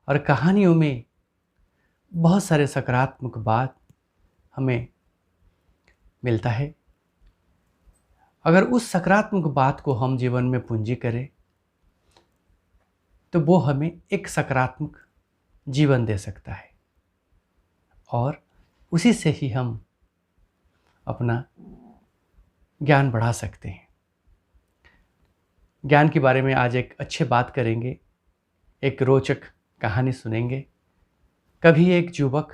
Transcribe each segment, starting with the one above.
और कहानियों में बहुत सारे सकारात्मक बात हमें मिलता है। अगर उस सकारात्मक बात को हम जीवन में पूंजी करें तो वो हमें एक सकारात्मक जीवन दे सकता है और उसी से ही हम अपना ज्ञान बढ़ा सकते हैं। ज्ञान के बारे में आज एक अच्छे बात करेंगे, एक रोचक कहानी सुनेंगे। कभी एक युवक,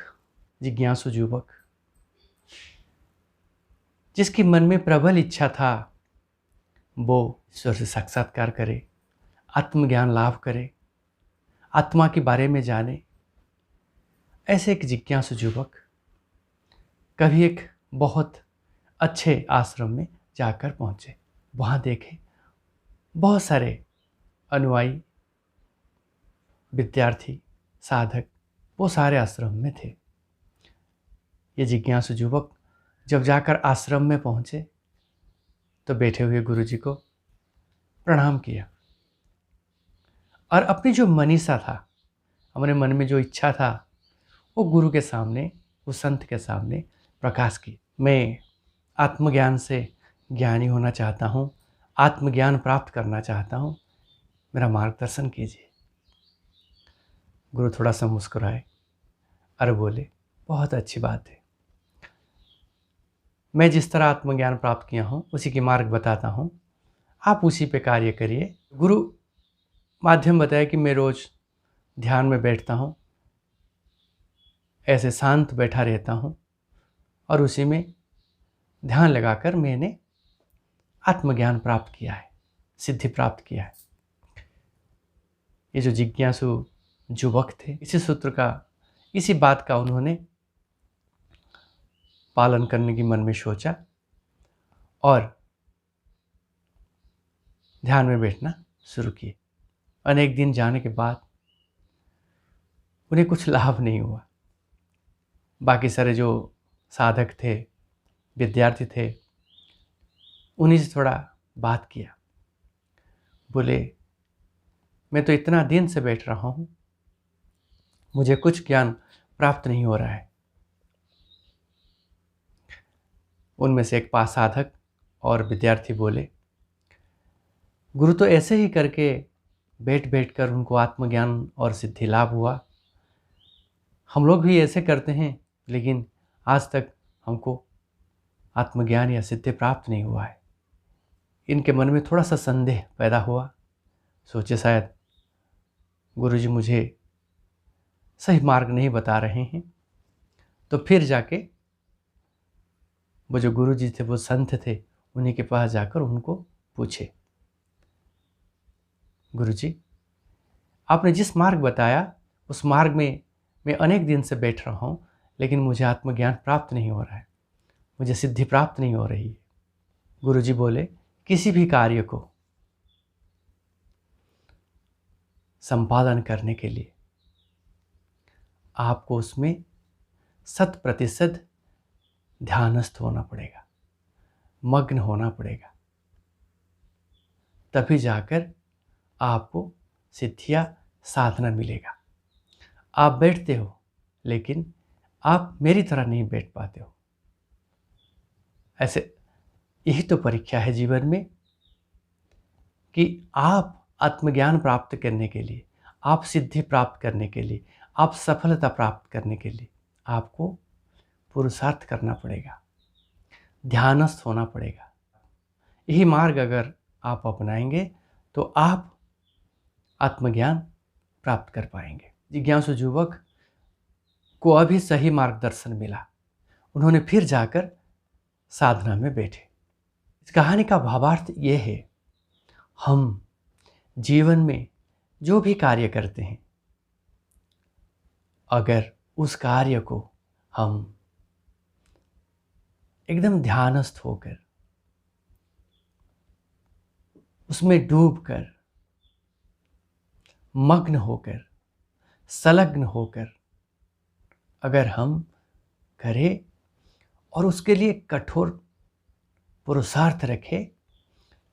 जिज्ञासु युवक, जिसके मन में प्रबल इच्छा था वो ईश्वर से साक्षात्कार करे, आत्मज्ञान लाभ करे, आत्मा के बारे में जाने, ऐसे एक जिज्ञासु युवक कभी एक बहुत अच्छे आश्रम में जाकर पहुँचे। वहाँ देखे बहुत सारे अनुयायी, विद्यार्थी, साधक वो सारे आश्रम में थे। ये जिज्ञासु युवक जब जाकर आश्रम में पहुँचे तो बैठे हुए गुरुजी को प्रणाम किया और अपनी जो मनीषा था, हमारे मन में जो इच्छा था, वो गुरु के सामने, उस संत के सामने प्रकाश की। मैं आत्मज्ञान से ज्ञानी होना चाहता हूँ, आत्मज्ञान प्राप्त करना चाहता हूँ, मेरा मार्गदर्शन कीजिए। गुरु थोड़ा सा मुस्कुराए और बोले, बहुत अच्छी बात है, मैं जिस तरह आत्मज्ञान प्राप्त किया हूँ उसी के मार्ग बताता हूँ, आप उसी पे कार्य करिए। गुरु माध्यम बताया कि मैं रोज़ ध्यान में बैठता हूँ, ऐसे शांत बैठा रहता हूँ और उसी में ध्यान लगाकर मैंने आत्मज्ञान प्राप्त किया है, सिद्धि प्राप्त किया है। ये जो जिज्ञासु युवक थे, इसी सूत्र का, इसी बात का उन्होंने पालन करने की मन में सोचा और ध्यान में बैठना शुरू किए। अनेक दिन जाने के बाद उन्हें कुछ लाभ नहीं हुआ। बाकी सारे जो साधक थे, विद्यार्थी थे, उन्हीं से थोड़ा बात किया। बोले, मैं तो इतना दिन से बैठ रहा हूँ, मुझे कुछ ज्ञान प्राप्त नहीं हो रहा है। उनमें से एक पास साधक और विद्यार्थी बोले, गुरु तो ऐसे ही करके बैठ बैठ कर उनको आत्मज्ञान और सिद्धि लाभ हुआ। हम लोग भी ऐसे करते हैं, लेकिन आज तक हमको आत्मज्ञान या सिद्धि प्राप्त नहीं हुआ है। इनके मन में थोड़ा सा संदेह पैदा हुआ। सोचे शायद गुरुजी मुझे सही मार्ग नहीं बता रहे हैं। तो फिर जाके वो जो गुरुजी थे, वो संत थे, उन्हीं के पास जाकर उनको पूछे, गुरुजी आपने जिस मार्ग बताया उस मार्ग में मैं अनेक दिन से बैठ रहा हूँ, लेकिन मुझे आत्मज्ञान प्राप्त नहीं हो रहा है, मुझे सिद्धि प्राप्त नहीं हो रही है। गुरुजी बोले, किसी भी कार्य को संपादन करने के लिए आपको उसमें 100% ध्यानस्थ होना पड़ेगा, मग्न होना पड़ेगा, तभी जाकर आपको सिद्धियाँ, साधना मिलेगा। आप बैठते हो लेकिन आप मेरी तरह नहीं बैठ पाते हो। ऐसे यही तो परीक्षा है जीवन में कि आप आत्मज्ञान प्राप्त करने के लिए, आप सिद्धि प्राप्त करने के लिए, आप सफलता प्राप्त करने के लिए आपको पुरुषार्थ करना पड़ेगा, ध्यानस्थ होना पड़ेगा। यही मार्ग अगर आप अपनाएंगे तो आप आत्मज्ञान प्राप्त कर पाएंगे। जिज्ञासु युवक को अभी सही मार्गदर्शन मिला। उन्होंने फिर जाकर साधना में बैठे। इस कहानी का भावार्थ ये है, हम जीवन में जो भी कार्य करते हैं, अगर उस कार्य को हम एकदम ध्यानस्थ होकर, उसमें डूबकर, मग्न होकर, संलग्न होकर अगर हम करें और उसके लिए कठोर पुरुषार्थ रखें,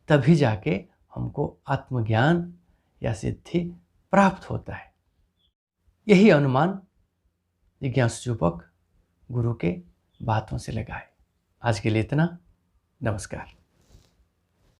तभी जाके हमको आत्मज्ञान या सिद्धि प्राप्त होता है। यही अनुमान जिज्ञासु युवक गुरु के बातों से लगाए। आज के लिए इतना। नमस्कार।